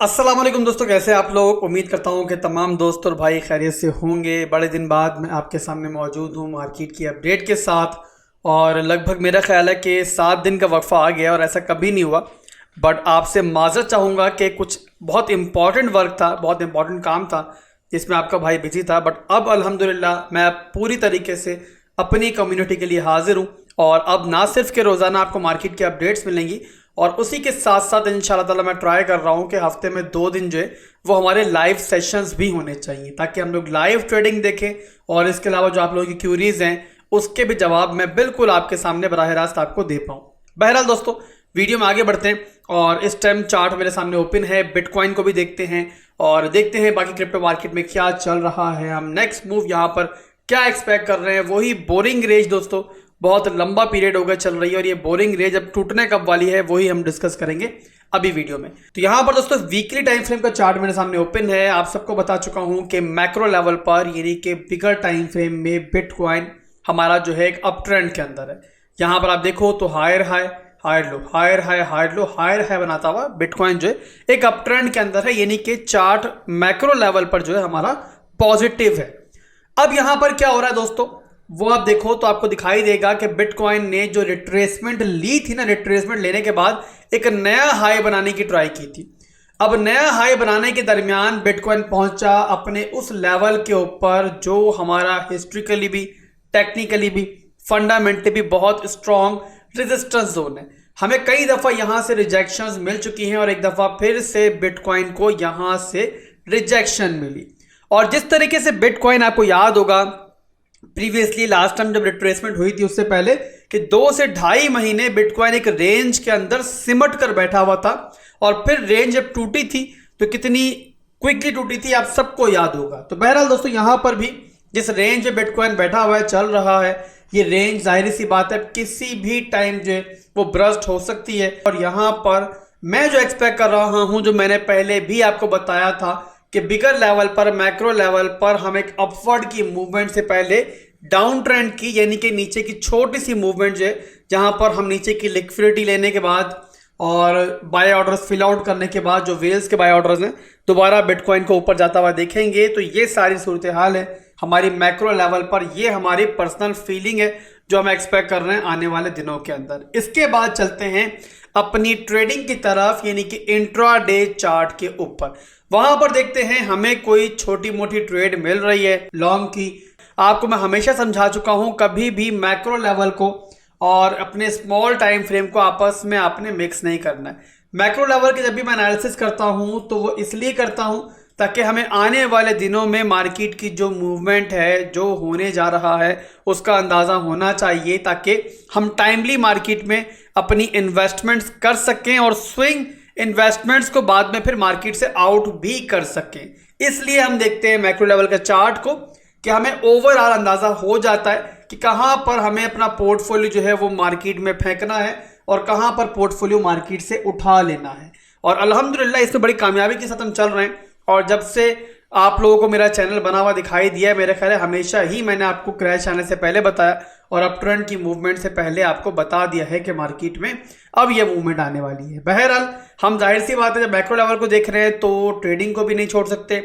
अस्सलाम वालेकुम दोस्तों, कैसे आप लोग। उम्मीद करता हूँ कि तमाम दोस्त और भाई खैरियत से होंगे। बड़े दिन बाद मैं आपके सामने मौजूद हूँ मार्केट की अपडेट के साथ। और लगभग मेरा ख्याल है कि 7 दिन का वक्फा आ गया और ऐसा कभी नहीं हुआ। बट आपसे माज़रत चाहूँगा कि कुछ बहुत इंपॉर्टेंट वर्क था, बहुत इंपॉर्टेंट काम था जिसमें आपका भाई बिजी था। बट अब अल्हम्दुलिल्लाह मैं पूरी तरीके से अपनी कम्युनिटी के लिए हाजिर हूँ। और अब ना सिर्फ के रोज़ाना आपको मार्केट की अपडेट्स मिलेंगी, और उसी के साथ साथ इंशाल्लाह ताला मैं ट्राई कर रहा हूँ कि हफ्ते में 2 दिन जो है वो हमारे लाइव सेशंस भी होने चाहिए, ताकि हम लोग लाइव ट्रेडिंग देखें। और इसके अलावा जो आप लोगों की क्यूरीज हैं उसके भी जवाब मैं बिल्कुल आपके सामने बराह रास्त आपको दे पाऊँ। बहरहाल दोस्तों, वीडियो में आगे बढ़ते हैं। और इस टाइम चार्ट मेरे सामने ओपन है, बिटकॉइन को भी देखते हैं और देखते हैं बाकी क्रिप्टो मार्केट में क्या चल रहा है। हम नेक्स्ट मूव यहाँ पर क्या एक्सपेक्ट कर रहे हैं। वही बोरिंग रेंज दोस्तों, बहुत लंबा पीरियड हो गया चल रही है, और ये बोरिंग रेंज अब टूटने कब वाली है वही हम डिस्कस करेंगे अभी वीडियो में। तो यहाँ पर दोस्तों वीकली टाइम फ्रेम का चार्ट मेरे सामने ओपन है। आप सबको बता चुका हूँ कि मैक्रो लेवल पर यानी कि बिगर टाइम फ्रेम में बिटकॉइन हमारा जो है एक अप ट्रेंड के अंदर है। यहाँ पर आप देखो तो higher high, higher low, higher high, higher low, higher high बनाता हुआ बिटकॉइन जो है एक अप ट्रेंड के अंदर है, यानी कि चार्ट मैक्रो लेवल पर जो है हमारा पॉजिटिव है। अब यहां पर क्या हो रहा है दोस्तों, वो आप देखो तो आपको दिखाई देगा कि बिटकॉइन ने जो रिट्रेसमेंट ली थी ना, रिट्रेसमेंट लेने के बाद एक नया हाई बनाने की ट्राई की थी। अब नया हाई बनाने के दरमियान बिटकॉइन पहुंचा अपने उस लेवल के ऊपर जो हमारा हिस्ट्रिकली भी, टेक्निकली भी, फंडामेंटली भी बहुत स्ट्रॉन्ग रेजिस्टेंस जोन है। हमें कई दफा यहां से रिजेक्शंस मिल चुकी हैं और एक दफा फिर से बिटकॉइन को यहां से रिजेक्शन मिली। और जिस तरीके से बिटकॉइन, आपको याद होगा प्रीवियसली लास्ट टाइम जब रिट्रेसमेंट हुई थी उससे पहले कि 2 से 2.5 महीने बिटकॉइन एक रेंज के अंदर सिमट कर बैठा हुआ था, और फिर रेंज जब टूटी थी तो कितनी क्विकली टूटी थी आप सबको याद होगा। तो बहरहाल दोस्तों, यहां पर भी जिस रेंज में बिटकॉइन बैठा हुआ है, चल रहा है, ये रेंज जाहिर सी बात है किसी भी टाइम जो है वो ब्रस्ट हो सकती है। और यहां पर मैं जो एक्सपेक्ट कर रहा हूं, जो मैंने पहले भी आपको बताया था कि बिगर लेवल पर, मैक्रो लेवल पर हम एक अपवर्ड की मूवमेंट से पहले डाउन ट्रेंड की, यानी कि नीचे की छोटी सी मूवमेंट जो है, जहां पर हम नीचे की लिक्विडिटी लेने के बाद और बाय ऑर्डर्स फिल आउट करने के बाद जो वेल्स के बाय ऑर्डर्स हैं दोबारा बिटकॉइन को ऊपर जाता हुआ देखेंगे। तो ये सारी सूरत हाल है हमारी मैक्रो लेवल पर, ये हमारी पर्सनल फीलिंग है जो हम एक्सपेक्ट कर रहे हैं आने वाले दिनों के अंदर। इसके बाद चलते हैं अपनी ट्रेडिंग की तरफ, यानी कि इंट्राडे चार्ट के ऊपर। वहां पर देखते हैं हमें कोई छोटी मोटी ट्रेड मिल रही है लॉन्ग की। आपको मैं हमेशा समझा चुका हूं, कभी भी मैक्रो लेवल को और अपने स्मॉल टाइम फ्रेम को आपस में आपने मिक्स नहीं करना है। मैक्रो लेवल के जब भी मैं एनालिसिस करता हूं तो वो इसलिए करता हूं ताकि हमें आने वाले दिनों में मार्केट की जो मूवमेंट है, जो होने जा रहा है, उसका अंदाज़ा होना चाहिए, ताकि हम टाइमली मार्केट में अपनी इन्वेस्टमेंट्स कर सकें और स्विंग इन्वेस्टमेंट्स को बाद में फिर मार्केट से आउट भी कर सकें। इसलिए हम देखते हैं मैक्रो लेवल का चार्ट को कि हमें ओवरऑल अंदाज़ा हो जाता है कि कहां पर हमें अपना पोर्टफोलियो जो है वो मार्केट में फेंकना है और कहां पर पोर्टफोलियो मार्केट से उठा लेना है। और अल्हम्दुलिल्लाह इसमें बड़ी कामयाबी के साथ हम चल रहे हैं। और जब से आप लोगों को मेरा चैनल बना हुआ दिखाई दिया है, मेरे ख्याल है हमेशा ही मैंने आपको क्रैश आने से पहले बताया और अप ट्रेंड की मूवमेंट से पहले आपको बता दिया है कि मार्केट में अब ये मूवमेंट आने वाली है। बहरहाल हम जाहिर सी बात है जब मैक्रो लेवल को देख रहे हैं तो ट्रेडिंग को भी नहीं छोड़ सकते।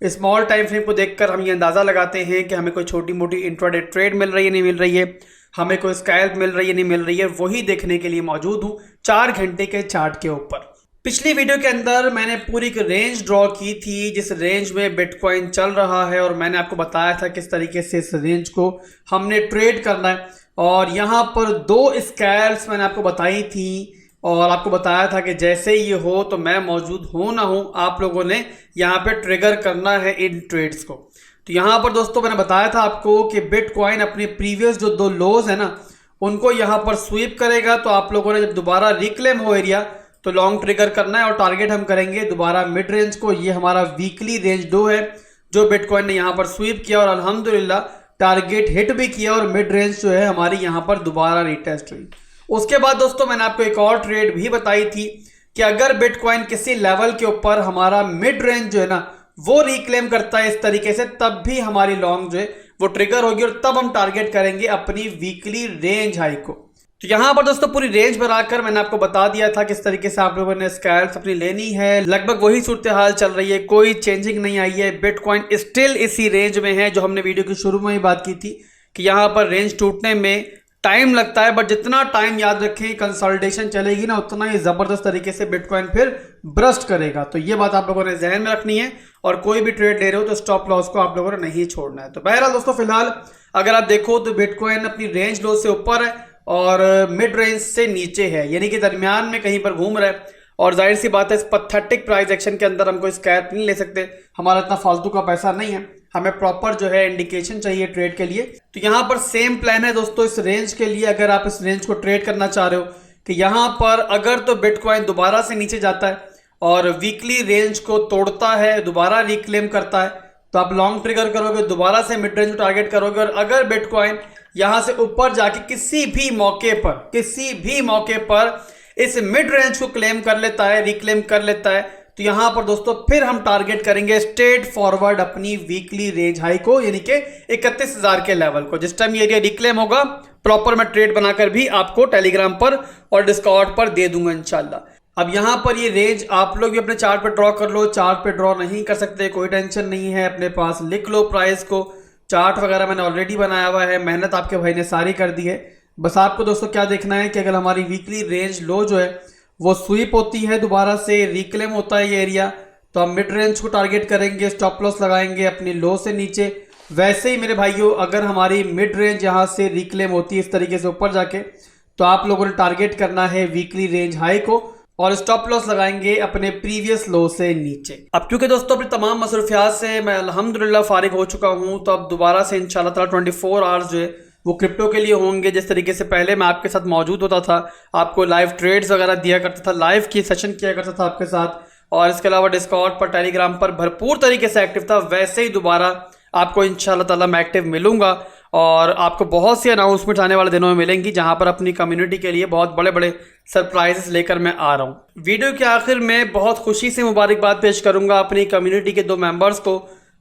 स्मॉल टाइम फ्रेम को देखकर हम ये अंदाज़ा लगाते हैं कि हमें कोई छोटी मोटी इंट्राडे ट्रेड मिल रही है, नहीं मिल रही है, हमें कोई स्कैल्प मिल रही है, नहीं मिल रही है, वही देखने के लिए मौजूद हूँ 4 घंटे के चार्ट के ऊपर। पिछली वीडियो के अंदर मैंने पूरी एक रेंज ड्रॉ की थी जिस रेंज में बिटकॉइन चल रहा है, और मैंने आपको बताया था किस तरीके से इस रेंज को हमने ट्रेड करना है। और यहाँ पर 2 स्कैल्प्स मैंने आपको बताई थी और आपको बताया था कि जैसे ये हो तो मैं मौजूद हो ना हो, आप लोगों ने यहाँ पे ट्रिगर करना है इन ट्रेड्स को। तो यहाँ पर दोस्तों मैंने बताया था आपको कि बिटकॉइन अपने प्रीवियस जो 2 लोज है ना उनको यहाँ पर स्वीप करेगा। तो आप लोगों ने जब दोबारा रिक्लेम हो एरिया तो लॉन्ग ट्रिगर करना है और टारगेट हम करेंगे दोबारा मिड रेंज को। ये हमारा वीकली रेंज 2 है जो बिटकॉइन ने यहाँ पर स्वीप किया और अल्हम्दुलिल्लाह टारगेट हिट भी किया, और मिड रेंज जो है हमारी यहाँ पर दोबारा रिटेस्ट हुई। उसके बाद दोस्तों मैंने आपको एक और ट्रेड भी बताई थी कि अगर बिटकॉइन किसी लेवल के ऊपर हमारा मिड रेंज जो है ना वो रिक्लेम करता है इस तरीके से, तब भी हमारी लॉन्ग जो है वो ट्रिगर होगी और तब हम टारगेट करेंगे अपनी वीकली रेंज हाई को। तो यहाँ पर दोस्तों पूरी रेंज बनाकर मैंने आपको बता दिया था किस तरीके से आप लोगों ने स्कैल्प्स अपनी लेनी है। लगभग वही सूरत हाल चल रही है, कोई चेंजिंग नहीं आई है। बिटकॉइन स्टिल इसी रेंज में है जो हमने वीडियो की शुरू में ही बात की थी कि यहाँ पर रेंज टूटने में टाइम लगता है, बट जितना टाइम याद रखें कंसोलिडेशन चलेगी ना, उतना ही जबरदस्त तरीके से बिटकॉइन फिर ब्रस्ट करेगा। तो ये बात आप लोगों ने जहन में रखनी है और कोई भी ट्रेड ले रहे हो तो स्टॉप लॉस को आप लोगों ने नहीं छोड़ना है। तो बहरहाल दोस्तों फिलहाल अगर आप देखो तो बिटकॉइन अपनी रेंज लो से ऊपर है और मिड रेंज से नीचे है, यानी कि दरमियान में कहीं पर घूम रहा है। और जाहिर सी बात है इस पथेटिक प्राइस एक्शन के अंदर हम कोई स्कैल्प नहीं ले सकते, हमारा इतना फालतू का पैसा नहीं है, हमें प्रॉपर जो है इंडिकेशन चाहिए ट्रेड के लिए। तो यहाँ पर सेम प्लान है दोस्तों इस रेंज के लिए। अगर आप इस रेंज को ट्रेड करना चाह रहे हो कि यहाँ पर अगर तो बिटकॉइन दोबारा से नीचे जाता है और वीकली रेंज को तोड़ता है, दोबारा रिक्लेम करता है, तो आप लॉन्ग ट्रिगर करोगे, दोबारा से मिड रेंज को टारगेट करोगे। और अगर बिटकॉइन यहां से ऊपर जाके किसी भी मौके पर इस मिड रेंज को क्लेम कर लेता है, रिक्लेम कर लेता है, तो यहां पर दोस्तों फिर हम टारगेट करेंगे स्ट्रेट फॉरवर्ड अपनी वीकली रेंज हाई को, यानी कि 31,000 के लेवल को। जिस टाइम ये एरिया रिक्लेम होगा प्रॉपर मैं ट्रेड बनाकर भी आपको टेलीग्राम पर और डिस्कॉर्ड पर दे दूंगा इंशाल्लाह। अब यहां पर ये रेंज आप लोग भी अपने चार्ट पे ड्रॉ कर लो। चार्ट पे ड्रॉ नहीं कर सकते कोई टेंशन नहीं है, अपने पास लिख लो प्राइस को। चार्ट वगैरह मैंने ऑलरेडी बनाया हुआ है, मेहनत आपके भाई ने सारी कर दी है। बस आपको दोस्तों क्या देखना है कि अगर हमारी वीकली रेंज लो जो है वो स्वीप होती है, दोबारा से रिक्लेम होता है ये एरिया, तो हम मिड रेंज को टारगेट करेंगे, स्टॉप लॉस लगाएंगे अपनी लो से नीचे। वैसे ही मेरे भाइयों अगर हमारी मिड रेंज यहाँ से रिक्लेम होती है इस तरीके से ऊपर जाके, तो आप लोगों ने टारगेट करना है वीकली रेंज हाई को और स्टॉप लॉस लगाएंगे अपने प्रीवियस लो से नीचे। अब क्योंकि दोस्तों अपनी तमाम मसरूफियात से मैं अल्हम्दुलिल्लाह फारिग हो चुका हूं, तो अब दोबारा से इंशाल्लाह ताला 24 आवर्स जो है वो क्रिप्टो के लिए होंगे। जिस तरीके से पहले मैं आपके साथ मौजूद होता था, आपको लाइव ट्रेड्स वगैरह दिया करता था, लाइव की सेशन किया करता था आपके साथ, और इसके अलावा डिस्कॉर्ड पर टेलीग्राम पर भरपूर तरीके से एक्टिव था, वैसे ही दोबारा आपको इंशाल्लाह ताला मैं एक्टिव मिलूंगा। और आपको बहुत सी अनाउंसमेंट आने वाले दिनों में मिलेंगी जहां पर अपनी कम्युनिटी के लिए बहुत बड़े बड़े सरप्राइजेस लेकर मैं आ रहा हूं। वीडियो के आखिर में बहुत खुशी से मुबारकबाद पेश करूंगा अपनी कम्युनिटी के 2 मेंबर्स को।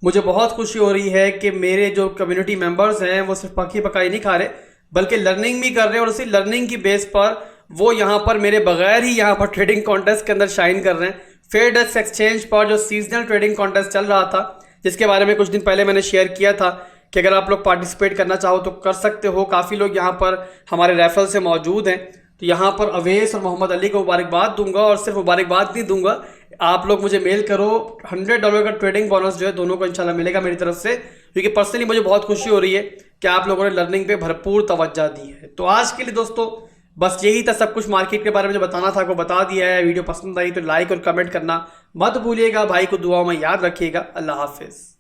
मुझे बहुत खुशी हो रही है कि मेरे जो कम्युनिटी मेंबर्स हैं वो सिर्फ पकी पकाई नहीं खा रहे बल्कि लर्निंग भी कर रहे हैं, और उसी लर्निंग की बेस पर वो यहाँ पर मेरे बगैर ही यहाँ पर ट्रेडिंग कॉन्टेस्ट के अंदर शाइन कर रहे हैं। फेयरडेस्क एक्सचेंज पर जो सीजनल ट्रेडिंग कॉन्टेस्ट चल रहा था, जिसके बारे में कुछ दिन पहले मैंने शेयर किया था कि अगर आप लोग पार्टिसिपेट करना चाहो तो कर सकते हो। काफ़ी लोग यहाँ पर हमारे रेफरल से मौजूद हैं, तो यहाँ पर अवेश और मोहम्मद अली को मुबारकबाद दूंगा। और सिर्फ मुबारकबाद नहीं दूंगा, आप लोग मुझे मेल करो, $100 का ट्रेडिंग बोनस जो है दोनों को इंशाल्लाह मिलेगा मेरी तरफ से, क्योंकि पर्सनली मुझे बहुत खुशी हो रही है कि आप लोगों ने लर्निंग पे भरपूर तवज्जो दी है। तो आज के लिए दोस्तों बस यही था, सब कुछ मार्केट के बारे में जो बताना था आपको बता दिया है। वीडियो पसंद आई तो लाइक और कमेंट करना मत भूलिएगा, भाई को दुआओं में याद रखिएगा। अल्लाह हाफिज़।